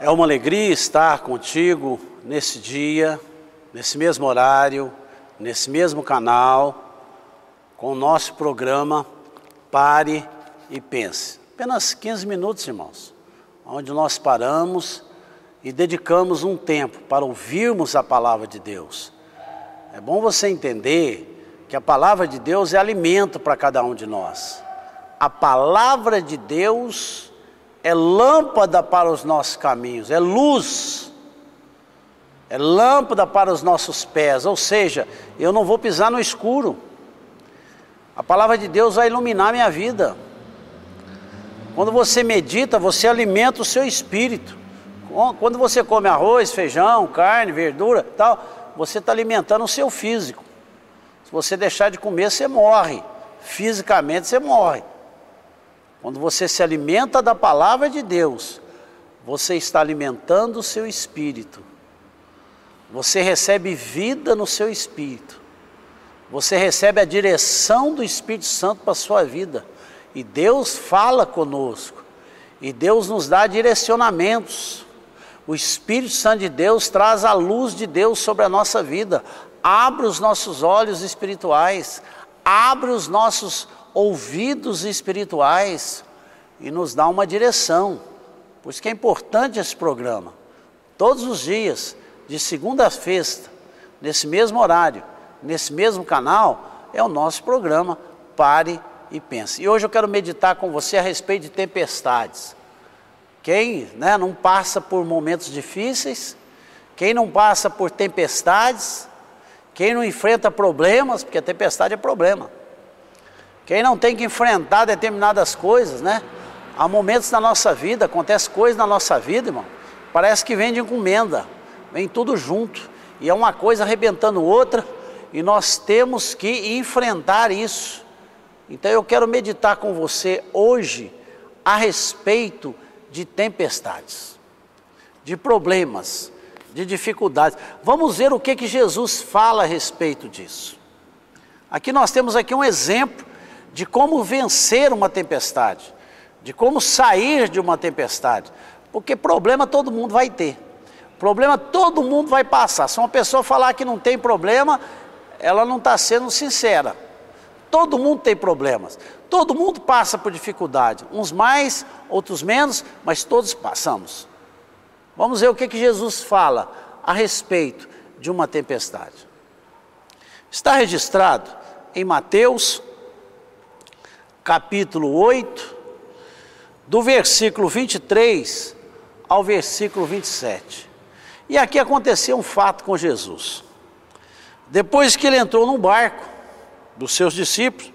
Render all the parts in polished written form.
É uma alegria estar contigo nesse dia, nesse mesmo horário, nesse mesmo canal, com o nosso programa Pare e Pense. Apenas 15 minutos, irmãos, onde nós paramos e dedicamos um tempo para ouvirmos a palavra de Deus. É bom você entender que a palavra de Deus é alimento para cada um de nós. A palavra de Deus é lâmpada para os nossos caminhos, é luz, é lâmpada para os nossos pés, ou seja, eu não vou pisar no escuro. A palavra de Deus vai iluminar minha vida. Quando você medita, você alimenta o seu espírito. Quando você come arroz, feijão, carne, verdura, tal, você está alimentando o seu físico. Se você deixar de comer, você morre. Fisicamente você morre. Quando você se alimenta da palavra de Deus, você está alimentando o seu espírito. Você recebe vida no seu espírito. Você recebe a direção do Espírito Santo para a sua vida. E Deus fala conosco. E Deus nos dá direcionamentos. O Espírito Santo de Deus traz a luz de Deus sobre a nossa vida. Abre os nossos olhos espirituais. Abre os nossos ouvidos espirituais e nos dá uma direção. Por isso que é importante esse programa. Todos os dias, de segunda a sexta, nesse mesmo horário, nesse mesmo canal, é o nosso programa Pare e Pense. E hoje eu quero meditar com você a respeito de tempestades. Quem não passa por momentos difíceis, quem não passa por tempestades, quem não enfrenta problemas, porque a tempestade é problema. Quem não tem que enfrentar determinadas coisas, Há momentos na nossa vida, acontece coisas na nossa vida, irmão, parece que vem de encomenda, vem tudo junto, e é uma coisa arrebentando outra, e nós temos que enfrentar isso. Então eu quero meditar com você hoje a respeito de tempestades, de problemas, de dificuldades. Vamos ver o que Jesus fala a respeito disso. Aqui nós temos um exemplo de como vencer uma tempestade, de como sair de uma tempestade, porque problema todo mundo vai ter, problema todo mundo vai passar. Se uma pessoa falar que não tem problema, ela não está sendo sincera. Todo mundo tem problemas, todo mundo passa por dificuldade, uns mais, outros menos, mas todos passamos. Vamos ver o que Jesus fala a respeito de uma tempestade. Está registrado em Mateus capítulo 8, do versículo 23 ao versículo 27. E aqui aconteceu um fato com Jesus. Depois que ele entrou num barco dos seus discípulos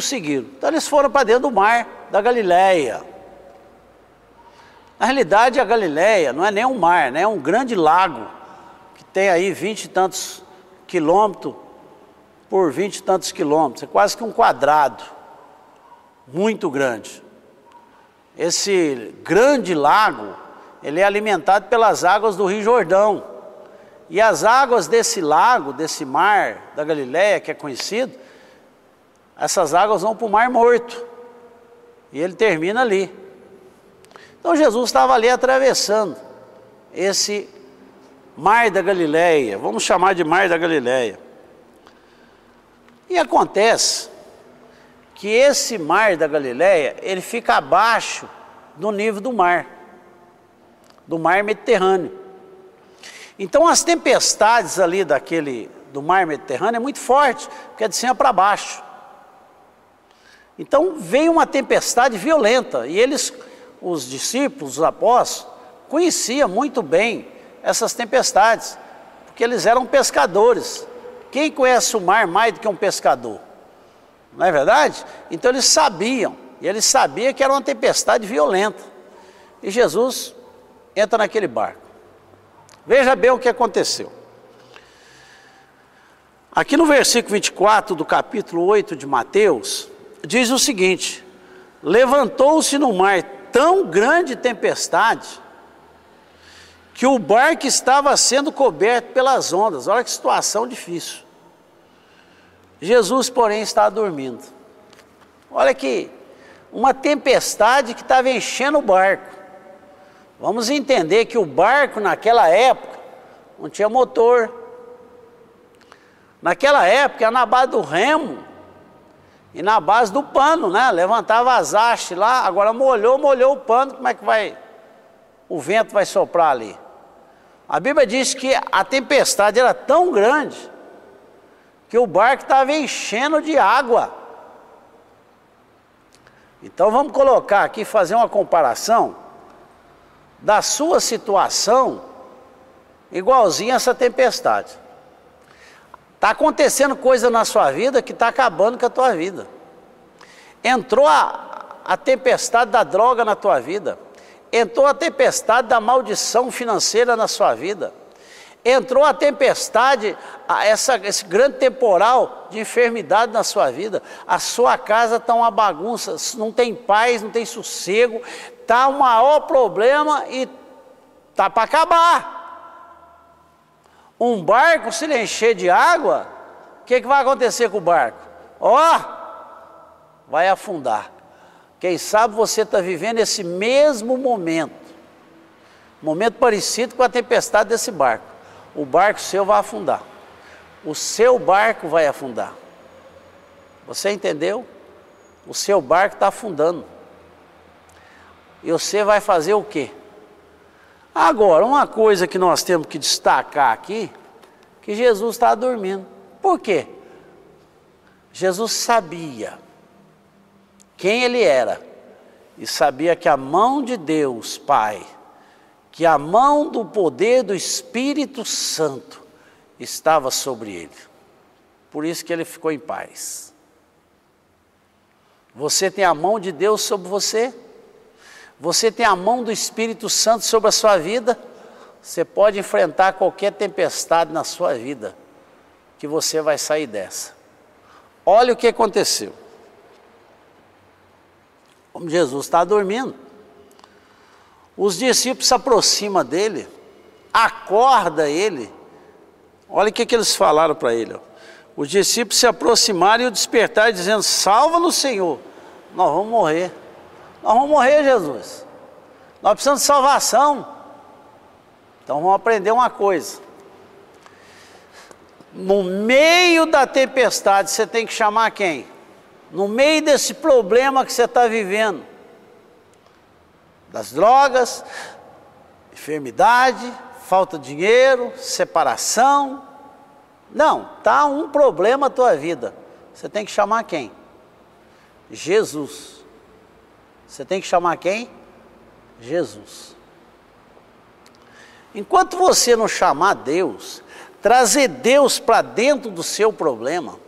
seguiram. Então eles foram para dentro do mar da Galileia. Na realidade, a Galileia não é nem um mar, é um grande lago, que tem aí 20 e tantos quilômetros por 20 e tantos quilômetros, é quase que um quadrado, muito grande. Esse grande lago, ele é alimentado pelas águas do Rio Jordão, e as águas desse lago, desse mar da Galileia, que é conhecido, essas águas vão para o Mar Morto, e ele termina ali. Então Jesus estava ali atravessando esse Mar da Galileia, vamos chamar de Mar da Galileia. E acontece que esse Mar da Galileia, ele fica abaixo do nível do mar Mediterrâneo. Então as tempestades ali do mar Mediterrâneo é muito forte, porque é de cima para baixo. Então veio uma tempestade violenta, e os discípulos, os apóstolos, conheciam muito bem essas tempestades, porque eles eram pescadores. Quem conhece o mar mais do que um pescador? Não é verdade? Então eles sabiam, e eles sabiam que era uma tempestade violenta. E Jesus entra naquele barco. Veja bem o que aconteceu. Aqui no versículo 24 do capítulo 8 de Mateus, diz o seguinte: levantou-se no mar tão grande tempestade, que o barco estava sendo coberto pelas ondas. Olha que situação difícil. Jesus, porém, estava dormindo. Olha que uma tempestade que estava enchendo o barco. Vamos entender que o barco naquela época não tinha motor. Naquela época era na base do remo e na base do pano, né? Levantava as hastes lá, agora molhou o pano, como é que vai? O vento vai soprar ali. A Bíblia diz que a tempestade era tão grande que o barco estava enchendo de água. Então vamos colocar aqui, fazer uma comparação da sua situação igualzinha a essa tempestade. Está acontecendo coisa na sua vida que está acabando com a tua vida. Entrou a tempestade da droga na tua vida. Entrou a tempestade da maldição financeira na sua vida. Entrou a tempestade, esse grande temporal de enfermidade na sua vida. A sua casa está uma bagunça, não tem paz, não tem sossego. Está o maior problema e está para acabar. Um barco, se ele encher de água, o que vai acontecer com o barco? Vai afundar. Quem sabe você está vivendo esse mesmo momento parecido com a tempestade desse barco. O barco seu vai afundar. O seu barco vai afundar. Você entendeu? O seu barco está afundando. E você vai fazer o quê? Agora, uma coisa que nós temos que destacar aqui, que Jesus está dormindo. Por quê? Jesus sabia quem ele era e sabia que a mão de Deus, Pai, que a mão do poder do Espírito Santo estava sobre ele. Por isso que ele ficou em paz. Você tem a mão de Deus sobre você? Você tem a mão do Espírito Santo sobre a sua vida? Você pode enfrentar qualquer tempestade na sua vida, que você vai sair dessa. Olha o que aconteceu. Como Jesus está dormindo, os discípulos se aproximam dele, acorda ele. Olha o que eles falaram para ele. Os discípulos se aproximaram e o despertaram, dizendo: salva-nos, Senhor, nós vamos morrer. Nós vamos morrer, Jesus. Nós precisamos de salvação. Então vamos aprender uma coisa. No meio da tempestade, você tem que chamar quem? No meio desse problema que você está vivendo, das drogas, enfermidade, falta de dinheiro, separação. Não, está um problema na tua vida. Você tem que chamar quem? Jesus. Você tem que chamar quem? Jesus. Enquanto você não chamar Deus, trazer Deus para dentro do seu problema,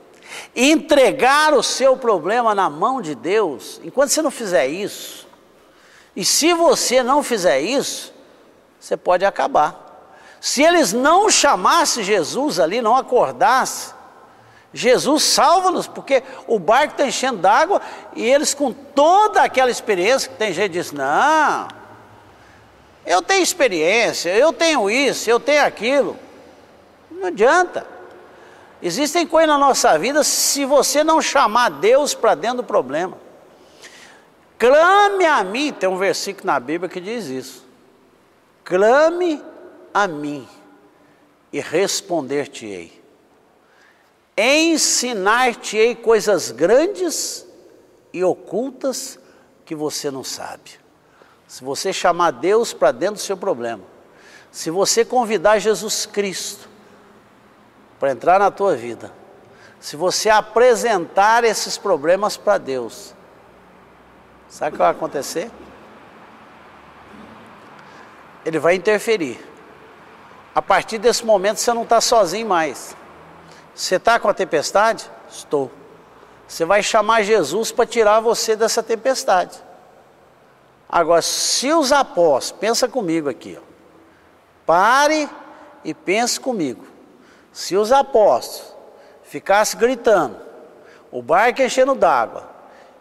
entregar o seu problema na mão de Deus, enquanto você não fizer isso, e se você não fizer isso, você pode acabar. Se eles não chamassem Jesus ali, não acordassem, Jesus salva-nos, porque o barco está enchendo d'água e eles, com toda aquela experiência, que tem gente que diz: não, eu tenho experiência, eu tenho isso, eu tenho aquilo. Não adianta. Existem coisas na nossa vida, se você não chamar Deus para dentro do problema. Clame a mim, tem um versículo na Bíblia que diz isso. Clame a mim e responder-te-ei. Ensinar-te-ei coisas grandes e ocultas que você não sabe. Se você chamar Deus para dentro do seu problema, se você convidar Jesus Cristo para entrar na tua vida, se você apresentar esses problemas para Deus, sabe o que vai acontecer? Ele vai interferir. A partir desse momento você não está sozinho mais. Você está com a tempestade? Estou. Você vai chamar Jesus para tirar você dessa tempestade. Agora, se os apóstolos, pensa comigo aqui, pare e pense comigo. Se os apóstolos ficassem gritando, o barco enchendo d'água,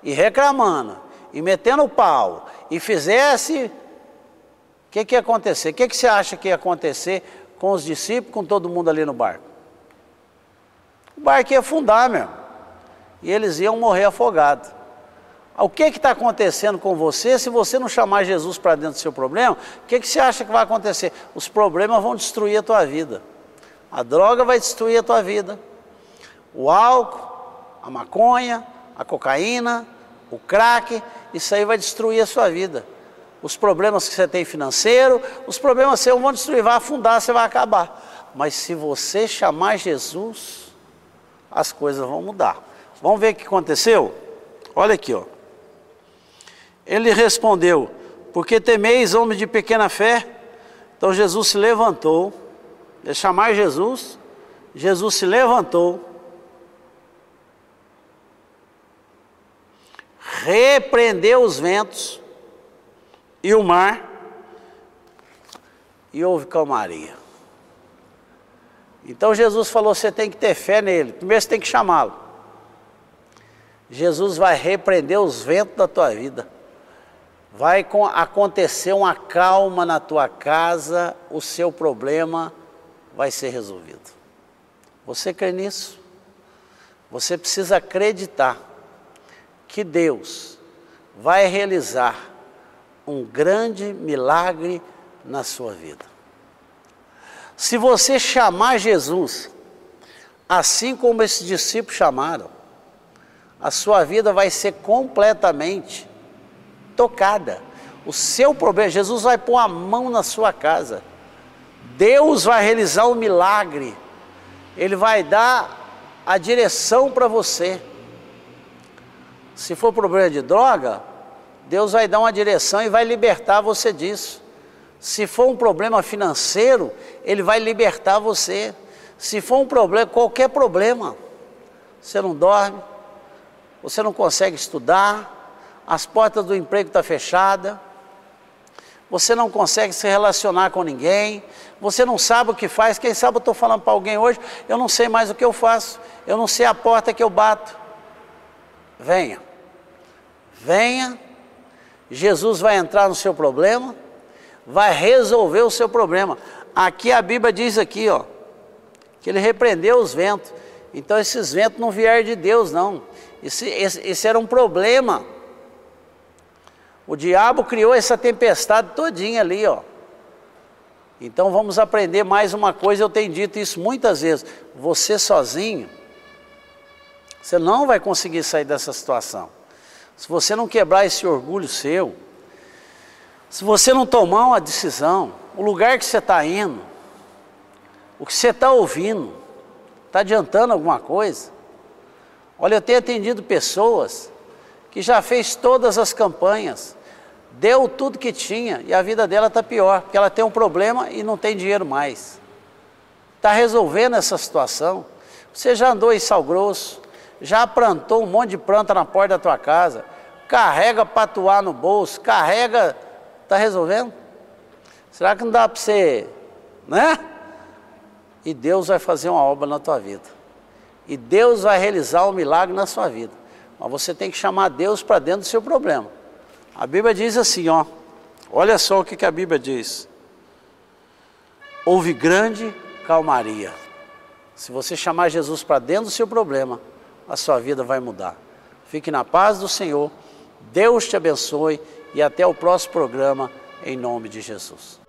e reclamando, e metendo pau, e fizesse, o que ia acontecer? O que você acha que ia acontecer com os discípulos, com todo mundo ali no barco? O barco ia afundar, meu. E eles iam morrer afogados. O que está acontecendo com você se você não chamar Jesus para dentro do seu problema? O que você acha que vai acontecer? Os problemas vão destruir a tua vida. A droga vai destruir a tua vida. O álcool, a maconha, a cocaína, o crack, isso aí vai destruir a sua vida. Os problemas que você tem financeiro, os problemas seus vão destruir, vai afundar, você vai acabar. Mas se você chamar Jesus, as coisas vão mudar. Vamos ver o que aconteceu? Olha aqui, ó. Ele respondeu: porque temeis, homem de pequena fé? Então Jesus se levantou, ele chamar Jesus, Jesus se levantou, repreendeu os ventos e o mar, e houve calmaria. Então Jesus falou: você tem que ter fé nele, primeiro você tem que chamá-lo. Jesus vai repreender os ventos da tua vida, vai acontecer uma calma na tua casa, o seu problema vai ser resolvido. Você crê nisso? Você precisa acreditar que Deus vai realizar um grande milagre na sua vida. Se você chamar Jesus, assim como esses discípulos chamaram, a sua vida vai ser completamente tocada. O seu problema, Jesus vai pôr a mão na sua casa. Deus vai realizar um milagre. Ele vai dar a direção para você. Se for problema de droga, Deus vai dar uma direção e vai libertar você disso. Se for um problema financeiro, Ele vai libertar você. Se for um problema, qualquer problema, você não dorme, você não consegue estudar, as portas do emprego estão fechadas, você não consegue se relacionar com ninguém, você não sabe o que faz. Quem sabe eu estou falando para alguém hoje, eu não sei mais o que eu faço, eu não sei a porta que eu bato. Venha, venha, Jesus vai entrar no seu problema, vai resolver o seu problema. Aqui a Bíblia diz aqui, ó, que Ele repreendeu os ventos. Então esses ventos não vieram de Deus, não. Esse era um problema. O diabo criou essa tempestade todinha ali, ó. Então vamos aprender mais uma coisa, eu tenho dito isso muitas vezes. Você sozinho, você não vai conseguir sair dessa situação. Se você não quebrar esse orgulho seu, se você não tomar uma decisão, o lugar que você está indo, o que você está ouvindo, está adiantando alguma coisa? Olha, eu tenho atendido pessoas que já fez todas as campanhas, deu tudo que tinha e a vida dela está pior, porque ela tem um problema e não tem dinheiro mais. Está resolvendo essa situação. Você já andou em Sal Grosso, já plantou um monte de planta na porta da tua casa, carrega patuá no bolso, carrega, está resolvendo? Será que não dá para você, né? E Deus vai fazer uma obra na tua vida. E Deus vai realizar um milagre na sua vida. Mas você tem que chamar Deus para dentro do seu problema. A Bíblia diz assim, ó. Olha só o que a Bíblia diz. Houve grande calmaria. Se você chamar Jesus para dentro do seu problema, a sua vida vai mudar. Fique na paz do Senhor. Deus te abençoe. E até o próximo programa, em nome de Jesus.